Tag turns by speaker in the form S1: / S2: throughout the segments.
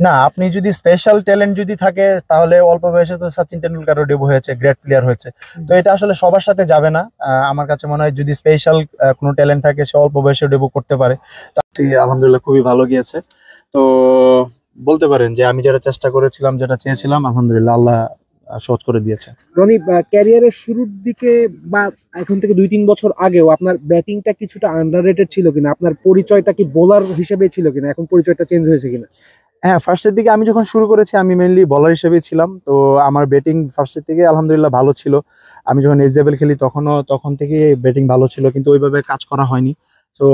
S1: না, আপনি যদি স্পেশাল ট্যালেন্ট যদি থাকে তাহলে অল্প বয়সে তো সচিন টেন্ডুলকারও ডেবু হয়েছে, গ্রেট প্লেয়ার হয়েছে। তো এটা আসলে সবার সাথে যাবে না। আমার কাছে মনে হয় যদি স্পেশাল কোনো ট্যালেন্ট থাকে সে অল্প বয়সে ডেবু করতে পারে। তো আলহামদুলিল্লাহ খুবই ভালো গিয়েছে। তো বলতে পারেন যে আমি যেটা চেষ্টা করেছিলাম, যেটা চেয়েছিলাম, আলহামদুলিল্লাহ আল্লাহ সহজ করে দিয়েছে।
S2: রনি, ক্যারিয়ারের শুরুর দিকে বা এখন থেকে 2-3 বছর আগেও আপনার ব্যাটিংটা কিছুটা আন্ডাররেটেড ছিল কিনা? আপনার পরিচয়টা কি বোলার হিসেবে ছিল কিনা? এখন পরিচয়টা চেঞ্জ হয়েছে কিনা?
S1: হ্যাঁ, ফার্স্টের দিকে আমি যখন শুরু করেছি আমি মেইনলি বলার হিসেবেই ছিলাম। তো আমার ব্যাটিং ফার্স্টের দিকে আলহামদুলিল্লাহ ভালো ছিল। আমি যখন এসডব্লিউ খেলি তখন থেকে ব্যাটিং ভালো ছিল, কিন্তু ওইভাবে কাজ করা হয়নি। তো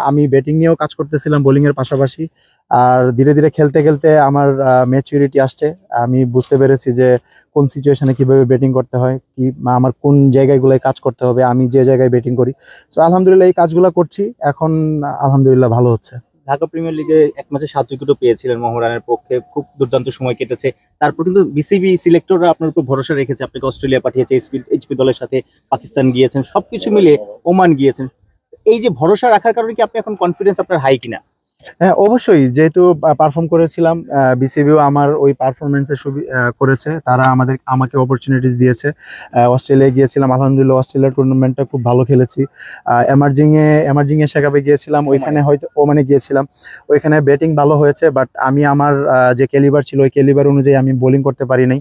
S1: আমি ব্যাটিং নিয়েও কাজ করতেছিলাম বোলিং এর পাশাপাশি। আর ধীরে ধীরে খেলতে খেলতে আমার ম্যাচুরিটি আসছে। আমি বুঝতে পেরেছি যে কোন সিচুয়েশনে কিভাবে ব্যাটিং করতে হয়, কি আমার কোন জায়গাগুলোয় কাজ করতে হবে, আমি যে জায়গায় ব্যাটিং করি। তো আলহামদুলিল্লাহ এই কাজগুলো করছি এখন, আলহামদুলিল্লাহ ভালো হচ্ছে।
S3: ঢাকা প্রিমিয়ার লিগে এক ম্যাচে 7 উইকেটও পেয়েছিলেন মোহামেডানের পক্ষে, খুব দুর্দান্ত সময় কেটেছে। তারপর কিন্তু বিসিবি সিলেক্টররা আপনার উপর ভরসা রেখেছে, আপনাকে অস্ট্রেলিয়া পাঠিয়েছে, এইচপি দলের সাথে পাকিস্তান গিয়েছেন, সবকিছু মিলে ওমান গিয়েছেন। এই যে ভরসা রাখার কারণে কি আপনি এখন কনফিডেন্স আপনার হাই কিনা?
S1: হ্যাঁ, অবশ্যই, যেহেতু পারফর্ম করেছিলাম, বিসিবিও আমার ওই পারফরমেন্সে করেছে, তারা আমাকে অপরচুনিটিস দিয়েছে। অস্ট্রেলিয়ায় গিয়েছিলাম, আলহামদুলিল্লাহ অস্ট্রেলিয়ার টুর্নামেন্টটা খুব ভালো খেলেছি। এমার্জিং এ শেখাবে গিয়েছিলাম, ওইখানে হয়তো ওমানে গিয়েছিলাম, ওইখানে ব্যাটিং ভালো হয়েছে, বাট আমি আমার যে ক্যালিবার ছিল ওই ক্যালিবার অনুযায়ী আমি বোলিং করতে পারি নাই।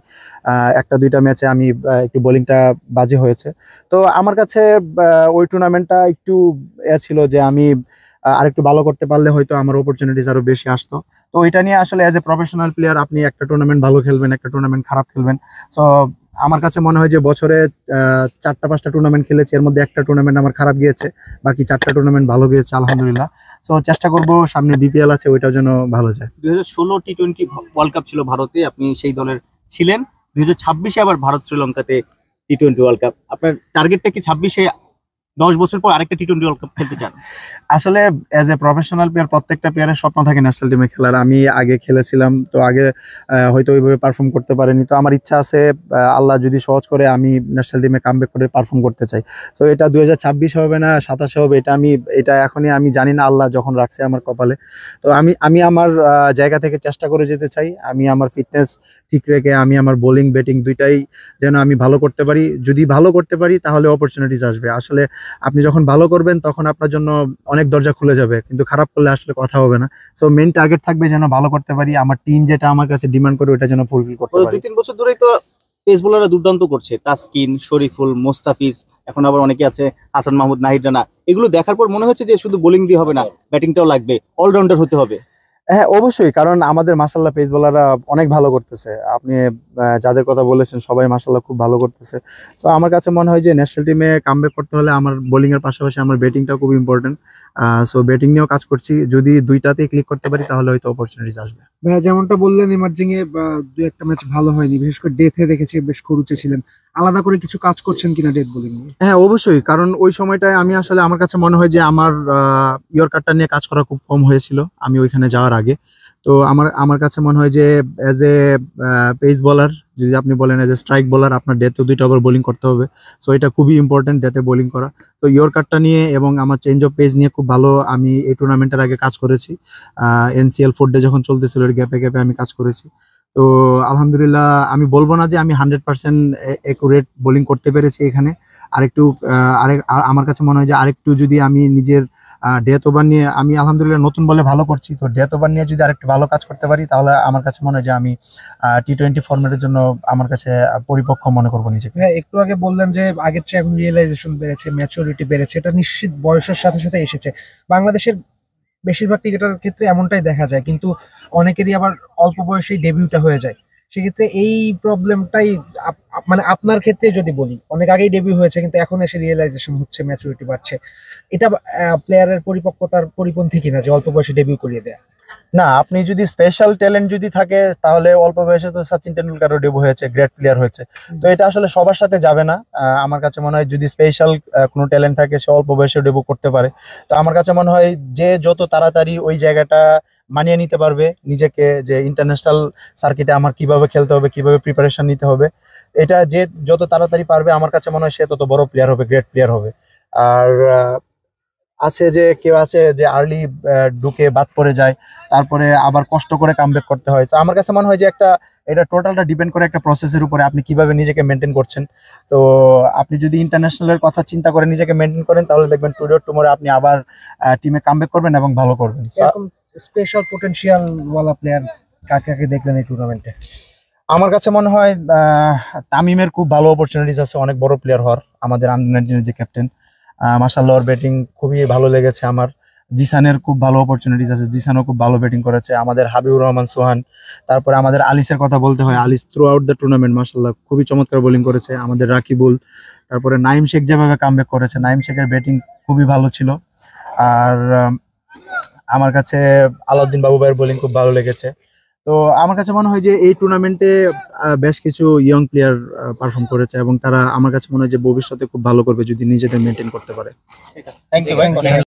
S1: একটা দুইটা ম্যাচে আমি একটু বোলিংটা বাজে হয়েছে। তো আমার কাছে ওই টুর্নামেন্টটা একটু ছিল যে আমি আরেকটু ভালো করতে পারলে হয়তো আমার অপরচুনিটিস আরো বেশি আসতো। তো এটা নিয়ে আসলে অ্যাজ এ প্রফেশনাল প্লেয়ার আপনি একটা টুর্নামেন্ট ভালো খেলবেন, একটা টুর্নামেন্ট খারাপ খেলবেন। সো আমার কাছে মনে হয় যে বছরে 4টা 5টা টুর্নামেন্ট খেলেছি, এর মধ্যে একটা টুর্নামেন্ট আমার খারাপ গিয়েছে, বাকি 4টা টুর্নামেন্ট ভালো গিয়েছে আলহামদুলিল্লাহ। সো চেষ্টা করব সামনে বিপিএল আছে ওইটার জন্য ভালো যায়।
S3: 2016 টি-20 ওয়ার্ল্ড কাপ ছিল ভারতে, আপনি সেই দলের ছিলেন। 2026-এ আবার ভারত শ্রীলঙ্কাতে টি-20 ওয়ার্ল্ড কাপ। আপনার টার্গেটটা কি 26-এ 10 বছর পর আরেকটা টি-20 ওয়ার্ল্ড কাপ খেলতে চান?
S1: আসলে এজ এ প্রফেশনাল প্লেয়ার প্রত্যেকটা প্লেয়ারের স্বপ্ন থাকে ন্যাশনাল টিমে খেলার। আমি আগে খেলেছিলাম, তো আগে হয়তো ওইভাবে পারফর্ম করতে পারিনি। তো আমার ইচ্ছা আছে আল্লাহ যদি সহজ করে আমি ন্যাশনাল টিমে কামব্যাক করে পারফর্ম করতে চাই। তো এটা 2026 হবে না 27 হবে, এটা এখনই আমি জানি না, আল্লাহ যখন রাখছে আমার কপালে। তো আমি আমার জায়গা থেকে চেষ্টা করে যেতে চাই। আমি আমার ফিটনেস ঠিক রেখে আমি আমার বোলিং ব্যাটিং দুইটাই যেন আমি ভালো করতে পারি। যদি ভালো করতে পারি তাহলে অপরচুনিটিস আসবে। আসলে আপনি যখন ভালো করবেন তখন আপনার জন্য অনেক দরজা খুলে যাবে, কিন্তু খারাপ করলে আসলে কথা হবে না। সো মেইন টার্গেট থাকবে যেন ভালো করতে পারি, আমার টিম যেটা আমার কাছে ডিমান্ড করে ওটা যেন ফুলফিল করতে পারি।
S3: 2-3 বছর ধরেই তো পেস বোলাররা দুর্দান্ত করছে, তাসকিন, শরীফুল, মোস্তাফিজ, এখন আবার অনেকে আছে হাসান মাহমুদ, নাহিদ রানা। এগুলো দেখার পর মনে হচ্ছে যে শুধু বোলিং দিয়ে হবে না, ব্যাটিংটাও লাগবে, অলরাউন্ডার হতে হবে।
S1: হ্যাঁ, অবশ্যই, কারণ আমাদের মাশাআল্লাহ পেস বোলাররা অনেক ভালো করতেছে। আপনি যাদের কথা বলেছেন সবাই মাশাআল্লাহ খুব ভালো করতেছে। সো আমার কাছে মনে হয় যে ন্যাশনাল টিমে কামব্যাক করতে হলে আমার বোলিং এর পাশাপাশি আমার ব্যাটিংটা খুব ইম্পর্টেন্ট। সো ব্যাটিং নিয়েও কাজ করছি, যদি দুইটাতেই ক্লিক করতে পারি তাহলে হয়তো অপরচুনিটিস আসবে।
S2: ভাইয়া যেমনটা বললেন, ইমার্জিং এ বা 2-1টা ম্যাচ ভালো হয়নি, বিশেষ করে ডেথে দেখেছি বেশ খরুচে ছিলেন। আলাদা করে কিছু কাজ করছেন কিনা ডেথ বোলিং নিয়ে?
S1: হ্যাঁ, অবশ্যই, কারণ ওই সময়টায় আমি আসলে আমার কাছে মনে হয় যে আমার ইয়র্কারটা নিয়ে কাজ করা খুব কম হয়েছিল আমি ওইখানে যাওয়ার আগে। তো আমার আমার কাছে মনে হয় যে অ্যাজ এ পেস বোলার, যদি আপনি বলেন অ্যাজ এ স্ট্রাইক বোলার, আপনার ডেতে 2টা ওভার বোলিং করতে হবে। সো এটা খুবই ইম্পর্টেন্ট ডেতে বোলিং করা। তো ইয়র্কারটা নিয়ে এবং আমার চেঞ্জ অফ পেস নিয়ে খুব ভালো আমি এই টুর্নামেন্টের আগে কাজ করেছি। এনসিএল 4 ডে যখন চলতেছিল এর গ্যাপে গ্যাপে আমি কাজ করেছি। তো আলহামদুলিল্লাহ আমি বলবো না যে আমি 100% একুরেট বোলিং করতে পেরেছি এখানে। আরেকটু আমার কাছে মনে হয় যে আরেকটু যদি আমি নিজের ডেথ ওভার নিয়ে, আমি আলহামদুলিল্লাহ নতুন বলে ভালো করছি, তো ডেথ ওভার নিয়ে যদি আরেকটু ভালো কাজ করতে পারি তাহলে আমার কাছে মনে হয় যে আমি টি-20 ফরম্যাটের জন্য আমার কাছে পরিপক্ক মনে করবো নিজেকে।
S2: হ্যাঁ, একটু আগে বললেন যে আগের চেয়ে এখন রিয়েলাইজেশন বেড়েছে, ম্যাচুরিটি বেড়েছে, এটা নিশ্চিত বয়সের সাথে সাথে এসেছে। বাংলাদেশের বেশিরভাগ ক্রিকেটারের ক্ষেত্রে এমনটাই দেখা যায়, কিন্তু অনেকেরই আবার অল্প বয়সেই ডেবিউটা হয়ে যায়। সেক্ষেত্রে এই প্রবলেমটাই মানে আপনার ক্ষেত্রে যদি বলি, অনেক আগেই ডেবিউ হয়েছে কিন্তু এখন এসে রিয়েলাইজেশন হচ্ছে, ম্যাচুরিটি বাড়ছে। এটা প্লেয়ারের পরিপক্কতার পরিপন্থী কিনা যে অল্প বয়সে ডেবিউ করিয়ে দেয়া?
S1: না, আপনি যদি স্পেশাল ট্যালেন্ট যদি থাকে তাহলে অল্প বয়সে তো সচিন টেন্ডুলকারও ডেবু হয়েছে, গ্রেট প্লেয়ার হয়েছে। তো এটা আসলে সবার সাথে যাবে না। আমার কাছে মনে হয় যদি স্পেশাল কোনো ট্যালেন্ট থাকে সে অল্প বয়সে ডেবু করতে পারে। তো আমার কাছে মনে হয় যে যত তাড়াতাড়ি ওই জায়গাটা মানিয়ে নিতে পারবে নিজেকে, যে ইন্টারন্যাশনাল সার্কিটে আমার কিভাবে খেলতে হবে, কিভাবে প্রিপারেশন নিতে হবে, এটা যে যত তাড়াতাড়ি পারবে আমার কাছে মনে হয় সে তত বড় প্লেয়ার হবে, গ্রেট প্লেয়ার হবে। আর আছে যে কেউ আছে যে আর্লি ঢুকে বাদ পড়ে যায়, তারপরে আবার কষ্ট করে কামব্যাক করতে হয়। তো আমার কাছে মনে হয় যে এটা টোটালটা ডিপেন্ড করে একটা প্রসেসের উপরে, আপনি কিভাবে নিজেকে মেনটেন করছেন। তো আপনি যদি ইন্টারন্যাশনালের কথা চিন্তা করে নিজেকে মেনটেন করেন, তাহলে দেখবেন টুডে টুমোরে আপনি আবার টিমে কামব্যাক করবেন এবং ভালো করবেন।
S2: এরকম স্পেশাল পোটেনশিয়াল ওয়ালা প্লেয়ার কাকে কাকে দেখলেন এই টুর্নামেন্টে?
S1: আমার কাছে মনে হয় তামিমের খুব ভালো অপরচুনিটিস আছে অনেক বড় প্লেয়ার হওয়ার, আমাদের আন্ডার 19 যে ক্যাপ্টেন। মাশাআল্লাহ, ওর ব্যাটিং খুবই ভালো লেগেছে আমার। জিসানের খুব ভালো অপরচুনিটিস আছে, জিসানও খুব ভালো ব্যাটিং করেছে। আমাদের হাবিবুর রহমান সোহান, তারপরে আমাদের আলিসের কথা বলতে হয়, আলিস থ্রু আউট দ্য টুর্নামেন্ট মাশাআল্লাহ খুবই চমৎকার বোলিং করেছে। আমাদের রাকিবুল, তারপরে নাইম শেখ যেভাবে কামব্যাক করেছে, নাইম শেখের ব্যাটিং খুবই ভালো ছিল। আর আমার কাছে আলাউদ্দিন বাবু ভাইয়ের বোলিং খুব ভালো লেগেছে। তো আমার কাছে মনে হয় যে এই টুর্নামেন্টে বেশ কিছু ইয়ং প্লেয়ার পারফর্ম করেছে এবং তারা আমার কাছে মনে হয় যে ভবিষ্যতে খুব ভালো করবে যদি নিজেদের মেনটেন করতে পারে।
S3: থ্যাংক ইউ ভাই।